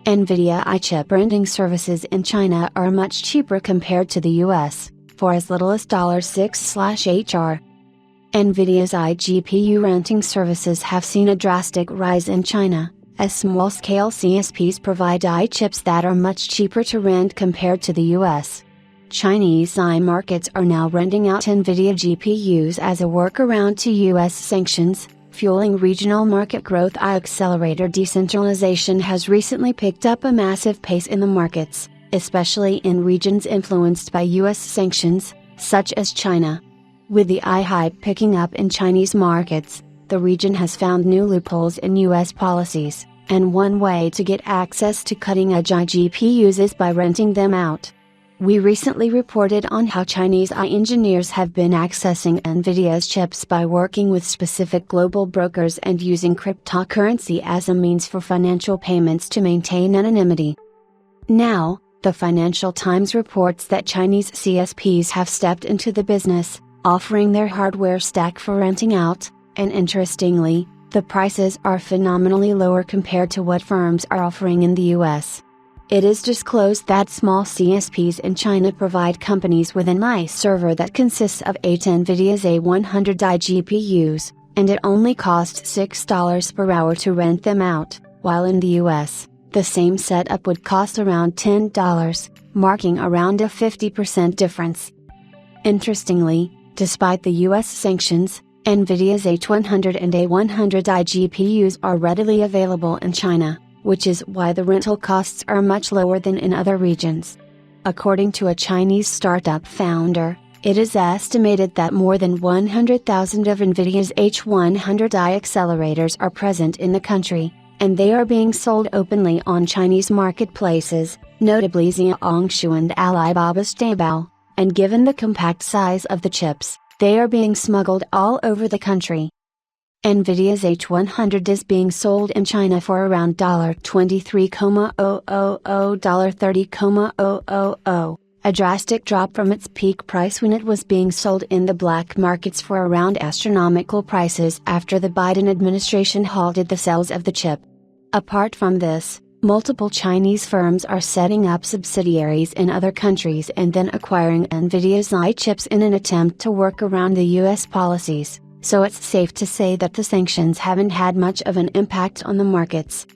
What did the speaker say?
NVIDIA chip renting services in China are much cheaper compared to the US, for as little as $6/HR. NVIDIA's iGPU renting services have seen a drastic rise in China, as small-scale CSPs provide chips that are much cheaper to rent compared to the US. Chinese markets are now renting out NVIDIA GPUs as a workaround to US sanctions, fueling regional market growth. Accelerator decentralization has recently picked up a massive pace in the markets, especially in regions influenced by US sanctions, such as China. With the hype picking up in Chinese markets, the region has found new loopholes in US policies, and one way to get access to cutting-edge GPUs is by renting them out. We recently reported on how Chinese engineers have been accessing NVIDIA's chips by working with specific global brokers and using cryptocurrency as a means for financial payments to maintain anonymity. Now, the Financial Times reports that Chinese CSPs have stepped into the business, offering their hardware stack for renting out, and interestingly, the prices are phenomenally lower compared to what firms are offering in the US. It is disclosed that small CSPs in China provide companies with an AI server that consists of 8 NVIDIA's A100 GPUs, and it only costs $6 per hour to rent them out, while in the US, the same setup would cost around $10, marking around a 50% difference. Interestingly, despite the US sanctions, NVIDIA's H100 and A100 GPUs are readily available in China, which is why the rental costs are much lower than in other regions. According to a Chinese startup founder, it is estimated that more than 100,000 of NVIDIA's H100 accelerators are present in the country, and they are being sold openly on Chinese marketplaces, notably Xiaohongshu and Alibaba's Taobao, and given the compact size of the chips, they are being smuggled all over the country. NVIDIA's H100 is being sold in China for around $23,000 $30,000, a drastic drop from its peak price when it was being sold in the black markets for around astronomical prices after the Biden administration halted the sales of the chip. Apart from this, multiple Chinese firms are setting up subsidiaries in other countries and then acquiring NVIDIA's chips in an attempt to work around the US policies. So it's safe to say that the sanctions haven't had much of an impact on the markets.